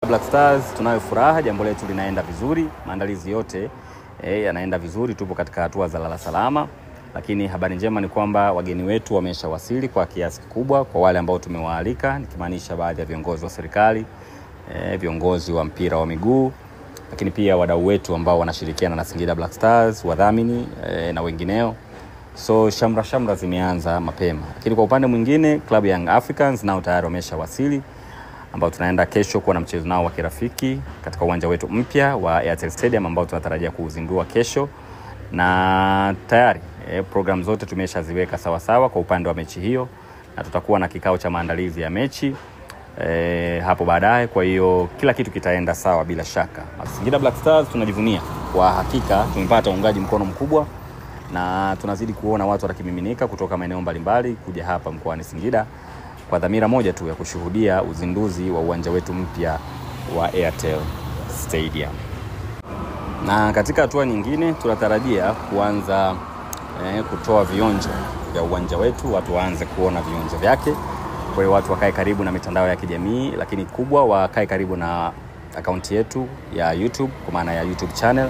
Black Stars tunayo furaha, jambo letu linaenda vizuri, maandalizi yote yanaenda vizuri, tupo katika hatua za lala salama. Lakini habari njema ni kwamba wageni wetu wameshawasili kwa kiasi kikubwa, kwa wale ambao tumewaalika, nikimaanisha baadhi ya viongozi wa serikali, viongozi wa mpira wa miguu, lakini pia wadau wetu ambao wanashirikiana na Singida Black Stars, wadhamini na wengineo. So shamra zimeanza mapema. Lakini kwa upande mwingine, Club Young Africans nao tayari wameshawasili, ambao tunaenda kesho kuwa na mchezo nao wa kirafiki katika uwanja wetu mpya wa Airtel Stadium ambao tunatarajia kuuzindua kesho. Na tayari program zote tumeshaziweka sawa sawa kwa upande wa mechi hiyo, na tutakuwa na kikao cha maandalizi ya mechi hapo baadaye. Kwa hiyo kila kitu kitaenda sawa bila shaka. Singida Black Stars tunajivunia kwa hakika, tumepata uungaji mkono mkubwa na tunazidi kuona watu watakimiminika kutoka maeneo mbalimbali kuja hapa mkoani Singida kwa dhamira moja tu ya kushuhudia uzinduzi wa uwanja wetu mpya wa Airtel Stadium. Na katika hatua nyingine tunatarajia kuanza kutoa vionjo vya uwanja wetu, watu waanze kuona vionjo vyake. Kwa hiyo watu wakae karibu na mitandao ya kijamii, lakini kubwa wakae karibu na akaunti yetu ya YouTube, kwa maana ya YouTube channel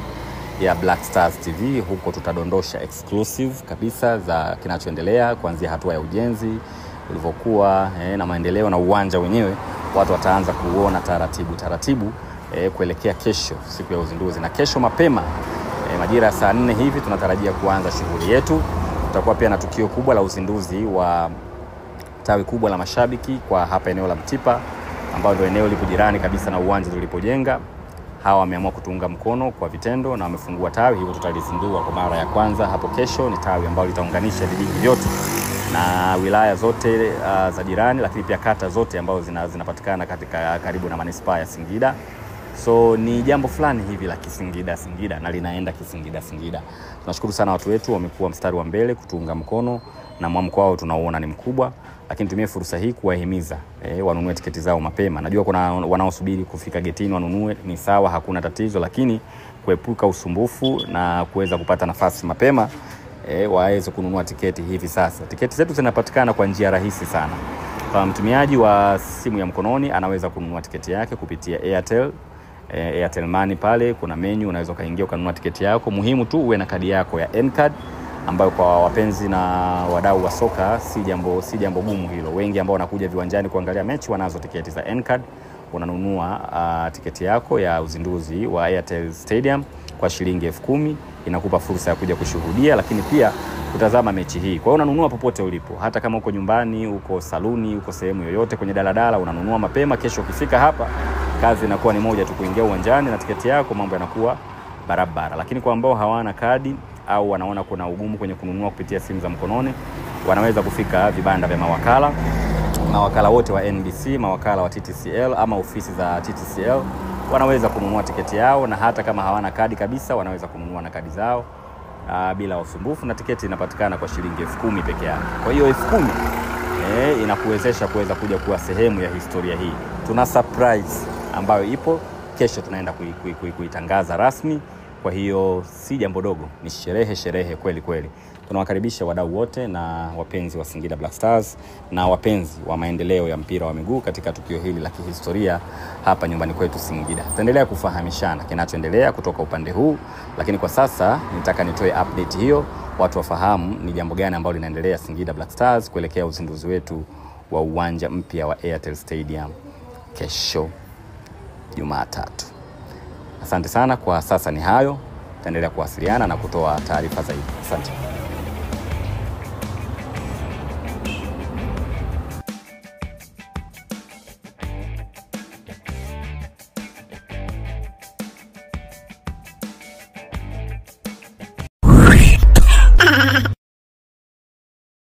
ya Black Stars TV. Huko tutadondosha exclusive kabisa za kinachoendelea kuanzia hatua ya ujenzi ulivyokuwa na maendeleo na uwanja wenyewe. Watu wataanza kuona taratibu kuelekea kesho, siku ya uzinduzi. Na kesho mapema majira ya saa 4 hivi tunatarajia kuanza shughuli yetu. Tutakuwa pia na tukio kubwa la uzinduzi wa tawi kubwa la mashabiki kwa hapa eneo la Mtipa, ambao ndio eneo lipo jirani kabisa na uwanja tulipojenga. Hawa wameamua kutuunga mkono kwa vitendo na wamefungua tawi, hivyo tutalizindua kwa mara ya kwanza hapo kesho. Ni tawi ambalo litaunganisha vijiji vyote na wilaya zote za jirani, lakini pia kata zote ambazo zinapatikana katika karibu na manispaa ya Singida. So ni jambo fulani hivi la Singida na linaenda Singida. Tunashukuru sana watu wetu, wamekuwa mstari wa mbele kutuunga mkono na mwamko wao tunaoona ni mkubwa. Lakini tumie fursa hii kuwahimiza wanunue tiketi zao mapema. Najua kuna wanaosubiri kufika getini wanunue, ni sawa, hakuna tatizo, lakini kuepuka usumbufu na kuweza kupata nafasi mapema, waweze kununua tiketi hivi sasa. Tiketi zetu zinapatikana kwa njia rahisi sana. Kwa mtumiaji wa simu ya mkononi anaweza kununua tiketi yake kupitia Airtel Money. Pale kuna menu, unaweza kaingia ukanunua tiketi yako. Muhimu tu uwe na kadi yako ya N-card, ambayo kwa wapenzi na wadau wa soka si jambo gumu hilo. Wengi ambao wanakuja viwanjani kuangalia mechi wanazo tiketi za N-card. Unanunua tiketi yako ya uzinduzi wa Airtel Stadium kwa shilingi 10,000, inakupa fursa ya kuja kushuhudia, lakini pia kutazama mechi hii. Kwa hiyo unanunua popote ulipo, hata kama uko nyumbani, uko saluni, uko sehemu yoyote, kwenye daladala, unanunua mapema. Kesho ukifika hapa, kazi inakuwa ni moja tu, kuingia uwanjani na tiketi yako, mambo yanakuwa barabara. Lakini kwa ambao hawana kadi au wanaona kuna ugumu kwenye kununua kupitia simu za mkononi, wanaweza kufika vibanda vya mawakala wote wa NBC, mawakala wa TTCL ama ofisi za TTCL. Wanaweza kununua tiketi yao, na hata kama hawana kadi kabisa wanaweza kununua na kadi zao bila usumbufu, na tiketi inapatikana kwa shilingi 10,000 peke yake. Kwa hiyo 10,000 inakuwezesha kuweza kuja kuwa sehemu ya historia hii. Tuna surprise ambayo ipo kesho, tunaenda kuitangaza rasmi. Kwa hiyo si jambo dogo, ni sherehe kweli. Tunawakaribisha wadau wote na wapenzi wa Singida Black Stars na wapenzi wa maendeleo ya mpira wa miguu katika tukio hili la kihistoria hapa nyumbani kwetu Singida. Tutaendelea kufahamishana kinachoendelea kutoka upande huu, lakini kwa sasa nitaka nitoe update hiyo, watu wafahamu ni jambo gani ambalo linaendelea Singida Black Stars kuelekea uzinduzi wetu wa uwanja mpya wa Airtel Stadium kesho Jumatatu. Asante sana, kwa sasa ni hayo. Tutaendelea kuwasiliana na kutoa taarifa zaidi. Asante.